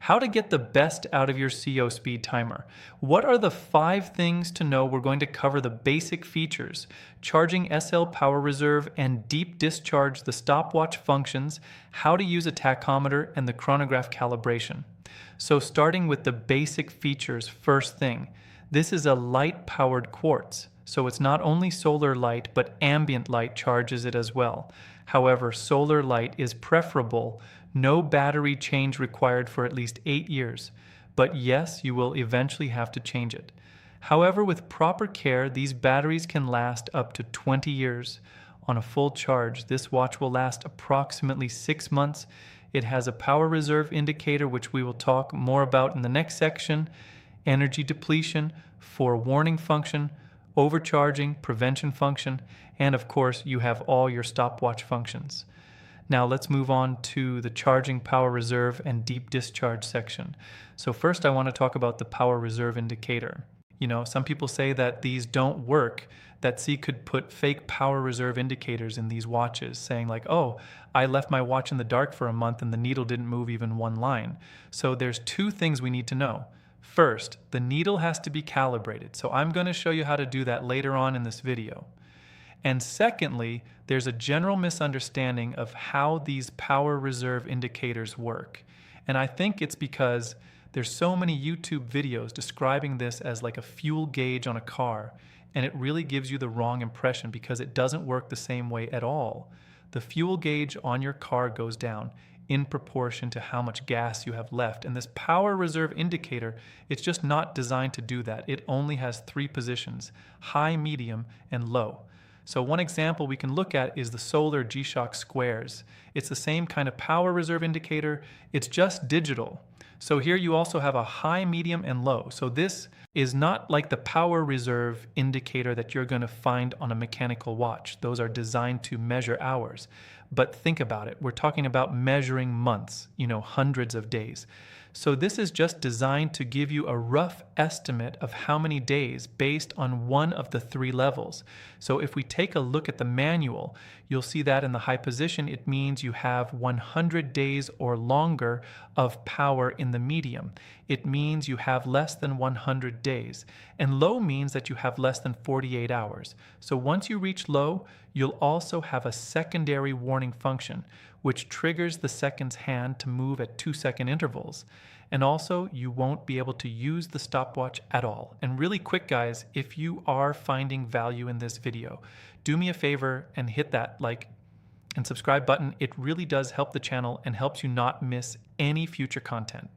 How to get the best out of your CO speed timer. What are the 5 things to know? We're going to cover the basic features, charging SL power reserve and deep discharge, the stopwatch functions, how to use a tachometer, and the chronograph calibration. So starting with the basic features, first thing, this is a light-powered quartz. So it's not only solar light, but ambient light charges it as well. However, solar light is preferable. No battery change required for at least 8 years. But yes, you will eventually have to change it. However, with proper care, these batteries can last up to 20 years. On a full charge, this watch will last approximately 6 months. It has a power reserve indicator, which we will talk more about in the next section, energy depletion, forewarning function, overcharging, prevention function, and of course, you have all your stopwatch functions. Now let's move on to the charging, power reserve, and deep discharge section. So first I want to talk about the power reserve indicator. You know, some people say that these don't work, that C could put fake power reserve indicators in these watches, saying like, oh, I left my watch in the dark for a month and the needle didn't move even one line. So there's 2 things we need to know. First, the needle has to be calibrated. So I'm going to show you how to do that later on in this video. And secondly, there's a general misunderstanding of how these power reserve indicators work. And I think it's because there's so many YouTube videos describing this as like a fuel gauge on a car, and it really gives you the wrong impression because it doesn't work the same way at all. The fuel gauge on your car goes down in proportion to how much gas you have left. And this power reserve indicator, it's just not designed to do that. It only has 3 positions, high, medium, and low. So one example we can look at is the solar G-Shock squares. It's the same kind of power reserve indicator, it's just digital. So here you also have a high, medium, and low. So this is not like the power reserve indicator that you're going to find on a mechanical watch. Those are designed to measure hours. But think about it. We're talking about measuring months, hundreds of days. So this is just designed to give you a rough estimate of how many days based on one of the 3 levels. So if we take a look at the manual, you'll see that in the high position, it means you have 100 days or longer of power in the medium. It means you have less than 100 days. And low means that you have less than 48 hours. So once you reach low, you'll also have a secondary warning function, which triggers the second's hand to move at 2-second intervals. And also, you won't be able to use the stopwatch at all. And really quick, guys, if you are finding value in this video, do me a favor and hit that like and subscribe button. It really does help the channel and helps you not miss any future content.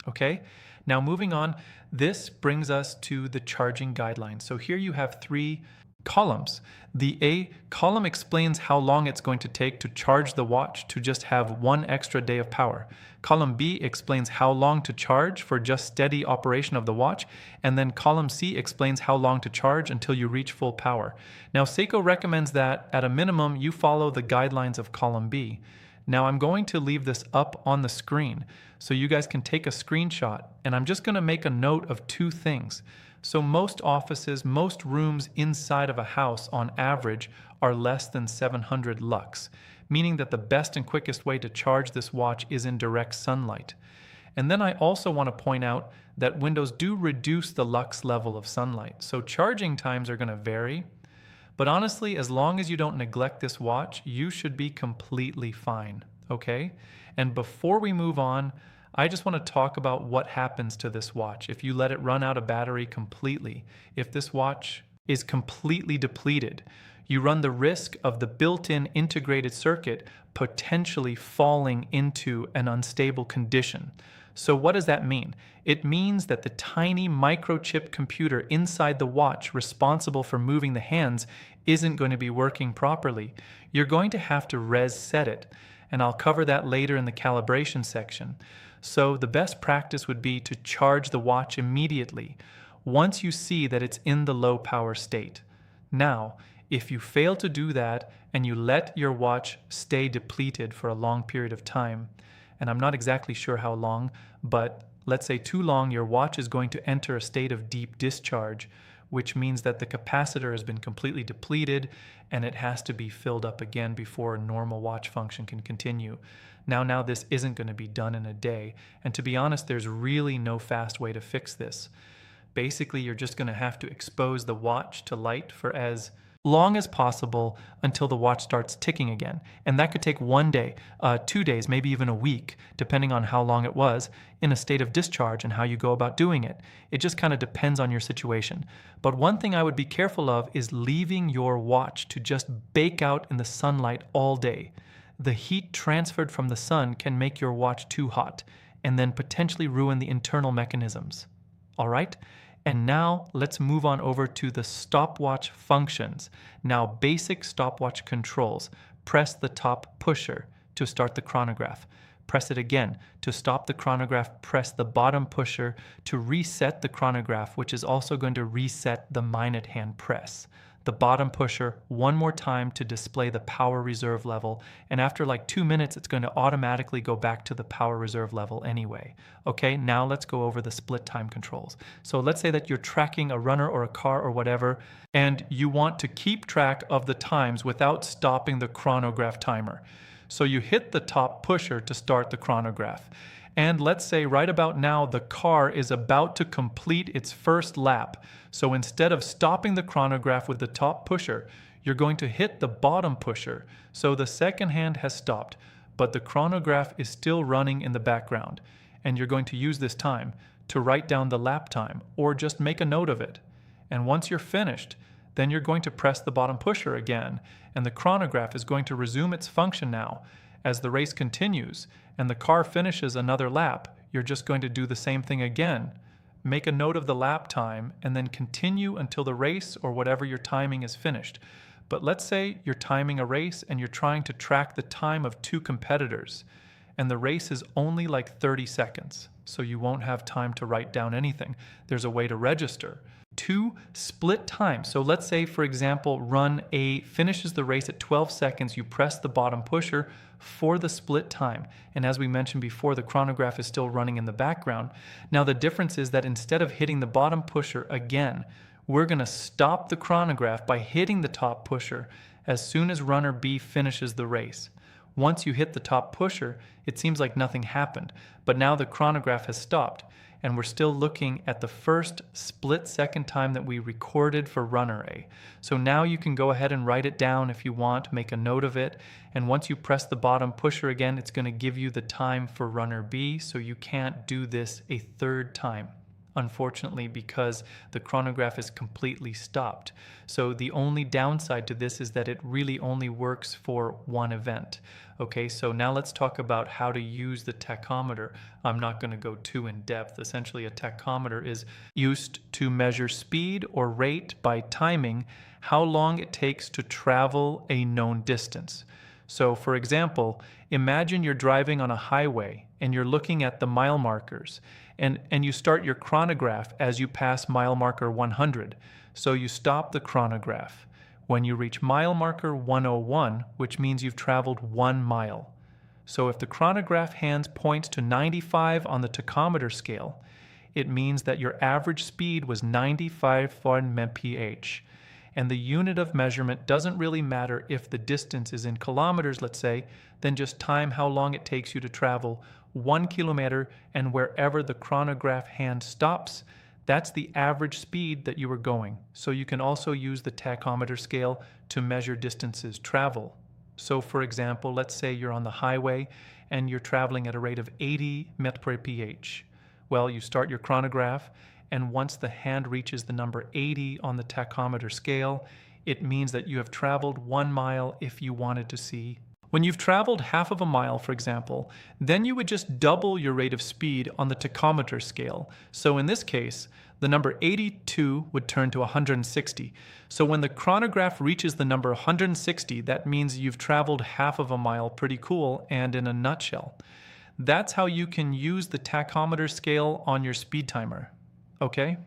Okay? Now moving on, this brings us to the charging guidelines. So here you have 3 columns. The A column explains how long it's going to take to charge the watch to just have 1 extra day of power. Column B explains how long to charge for just steady operation of the watch. And then column C explains how long to charge until you reach full power. Now Seiko recommends that at a minimum you follow the guidelines of column B. Now I'm going to leave this up on the screen so you guys can take a screenshot, and I'm just going to make a note of 2 things. So most offices, most rooms inside of a house on average are less than 700 lux, meaning that the best and quickest way to charge this watch is in direct sunlight. And then I also want to point out that windows do reduce the lux level of sunlight, so charging times are going to vary. But honestly, as long as you don't neglect this watch, you should be completely fine, okay? And before we move on, I just want to talk about what happens to this watch if you let it run out of battery completely. If this watch is completely depleted, you run the risk of the built-in integrated circuit potentially falling into an unstable condition. So what does that mean? It means that the tiny microchip computer inside the watch responsible for moving the hands isn't going to be working properly. You're going to have to reset it, and I'll cover that later in the calibration section. So the best practice would be to charge the watch immediately once you see that it's in the low power state. Now, if you fail to do that and you let your watch stay depleted for a long period of time, and I'm not exactly sure how long, but let's say too long, your watch is going to enter a state of deep discharge, which means that the capacitor has been completely depleted and it has to be filled up again before a normal watch function can continue. Now this isn't going to be done in a day. And to be honest, there's really no fast way to fix this. Basically, you're just going to have to expose the watch to light for as long as possible until the watch starts ticking again. And that could take 1 day, 2 days, maybe even a week, depending on how long it was in a state of discharge and how you go about doing it. It just kind of depends on your situation. But one thing I would be careful of is leaving your watch to just bake out in the sunlight all day. The heat transferred from the sun can make your watch too hot and then potentially ruin the internal mechanisms. All right? And now let's move on over to the stopwatch functions. Now, basic stopwatch controls. Press the top pusher to start the chronograph. Press it again. To stop the chronograph, press the bottom pusher to reset the chronograph, which is also going to reset the minute hand press. The bottom pusher one more time to display the power reserve level, and after like 2 minutes it's going to automatically go back to the power reserve level anyway. Okay, now let's go over the split time controls. So let's say that you're tracking a runner or a car or whatever, and you want to keep track of the times without stopping the chronograph timer. So you hit the top pusher to start the chronograph. And let's say right about now, the car is about to complete its first lap. So instead of stopping the chronograph with the top pusher, you're going to hit the bottom pusher. So the second hand has stopped, but the chronograph is still running in the background. And you're going to use this time to write down the lap time or just make a note of it. And once you're finished, then you're going to press the bottom pusher again, and the chronograph is going to resume its function now. As the race continues and the car finishes another lap, you're just going to do the same thing again. Make a note of the lap time and then continue until the race or whatever you're timing is finished. But let's say you're timing a race and you're trying to track the time of 2 competitors, and the race is only like 30 seconds, so you won't have time to write down anything. There's a way to register. 2 split times. So let's say, for example, run A finishes the race at 12 seconds. You press the bottom pusher for the split time. And as we mentioned before, the chronograph is still running in the background. Now the difference is that instead of hitting the bottom pusher again, we're going to stop the chronograph by hitting the top pusher as soon as runner B finishes the race. Once you hit the top pusher, it seems like nothing happened, but now the chronograph has stopped, and we're still looking at the first split-second time that we recorded for runner A. So now you can go ahead and write it down if you want, make a note of it, and once you press the bottom pusher again, it's going to give you the time for runner B, so you can't do this a third time, unfortunately, because the chronograph is completely stopped. So the only downside to this is that it really only works for one event. Okay, so now let's talk about how to use the tachometer. I'm not going to go too in depth. Essentially, a tachometer is used to measure speed or rate by timing how long it takes to travel a known distance. So for example, imagine you're driving on a highway and you're looking at the mile markers, and you start your chronograph as you pass mile marker 100. So you stop the chronograph when you reach mile marker 101, which means you've traveled 1 mile. So if the chronograph hand points to 95 on the tachometer scale, it means that your average speed was 95 mph. And the unit of measurement doesn't really matter if the distance is in kilometers, let's say, then just time how long it takes you to travel 1 kilometer, and wherever the chronograph hand stops, that's the average speed that you were going. So you can also use the tachometer scale to measure distances traveled. So for example, let's say you're on the highway and you're traveling at a rate of 80 mph. Well, you start your chronograph, and once the hand reaches the number 80 on the tachometer scale, it means that you have traveled 1 mile if you wanted to see. When you've traveled half of a mile, for example, then you would just double your rate of speed on the tachometer scale. So in this case, the number 82 would turn to 160. So when the chronograph reaches the number 160, that means you've traveled half of a mile. Pretty cool, and in a nutshell. That's how you can use the tachometer scale on your speed timer. Okay?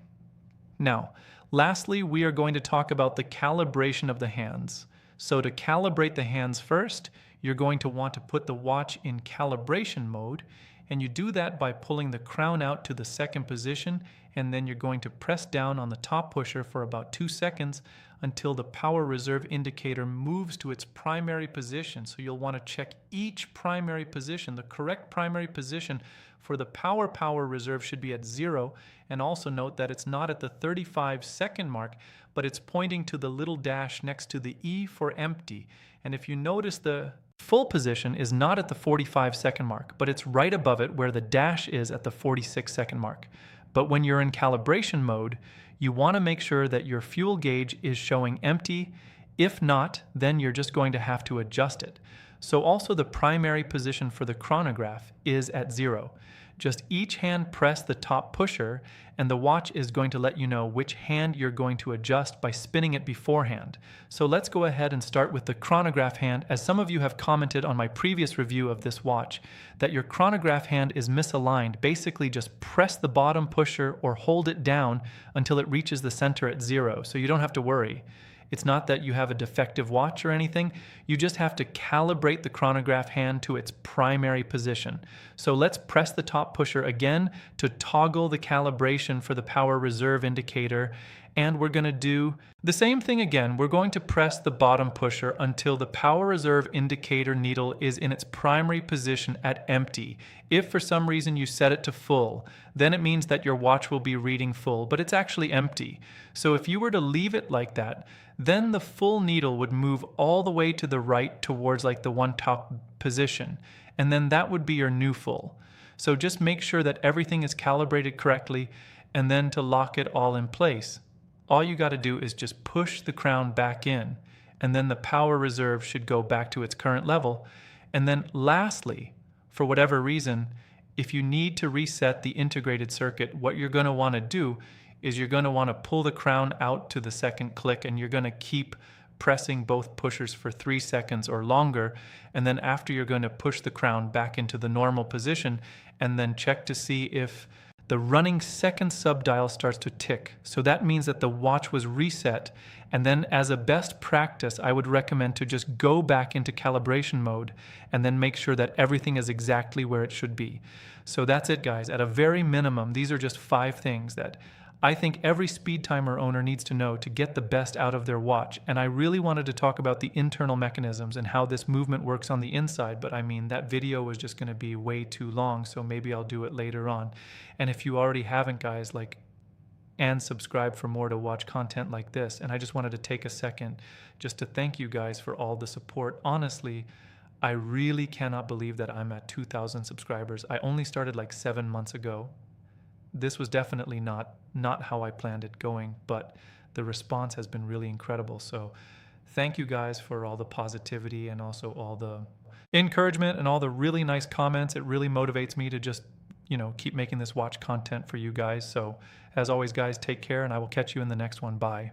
Now, lastly, we are going to talk about the calibration of the hands. So to calibrate the hands first, you're going to want to put the watch in calibration mode, And you do that by pulling the crown out to the second position, and then you're going to press down on the top pusher for about 2 seconds until the power reserve indicator moves to its primary position. So you'll want to check each primary position. The correct primary position for the power reserve should be at 0, and also note that it's not at the 35-second mark, but it's pointing to the little dash next to the E for empty. And if you notice, the full position is not at the 45-second mark, but it's right above it where the dash is at the 46-second mark. But when you're in calibration mode, you want to make sure that your fuel gauge is showing empty. If not, then you're just going to have to adjust it. So also the primary position for the chronograph is at 0. Just each hand press the top pusher, and the watch is going to let you know which hand you're going to adjust by spinning it beforehand. So let's go ahead and start with the chronograph hand, as some of you have commented on my previous review of this watch that your chronograph hand is misaligned. Basically just press the bottom pusher or hold it down until it reaches the center at 0, so you don't have to worry. It's not that you have a defective watch or anything. You just have to calibrate the chronograph hand to its primary position. So let's press the top pusher again to toggle the calibration for the power reserve indicator. And we're going to do the same thing again. We're going to press the bottom pusher until the power reserve indicator needle is in its primary position at empty. If for some reason you set it to full, then it means that your watch will be reading full, but it's actually empty. So if you were to leave it like that, then the full needle would move all the way to the right towards like the one top position, and then that would be your new full. So just make sure that everything is calibrated correctly, and then to lock it all in place, all you got to do is just push the crown back in, and then the power reserve should go back to its current level. And then lastly, for whatever reason, if you need to reset the integrated circuit, what you're going to want to do is you're going to want to pull the crown out to the second click, and you're going to keep pressing both pushers for 3 seconds or longer. And then after, you're going to push the crown back into the normal position, and then check to see if the running second subdial starts to tick. So that means that the watch was reset. And then as a best practice, I would recommend to just go back into calibration mode and then make sure that everything is exactly where it should be. So that's it, guys. At a very minimum, these are just 5 things that I think every speed timer owner needs to know to get the best out of their watch. And I really wanted to talk about the internal mechanisms and how this movement works on the inside, but I mean, that video was just going to be way too long, so maybe I'll do it later on. And if you already haven't, guys, and subscribe for more to watch content like this. And I just wanted to take a second just to thank you guys for all the support. Honestly, I really cannot believe that I'm at 2,000 subscribers. I only started like 7 months ago. This was definitely not how I planned it going, but the response has been really incredible. So thank you guys for all the positivity and also all the encouragement and all the really nice comments. It really motivates me to just, keep making this watch content for you guys. So as always, guys, take care, and I will catch you in the next one. Bye.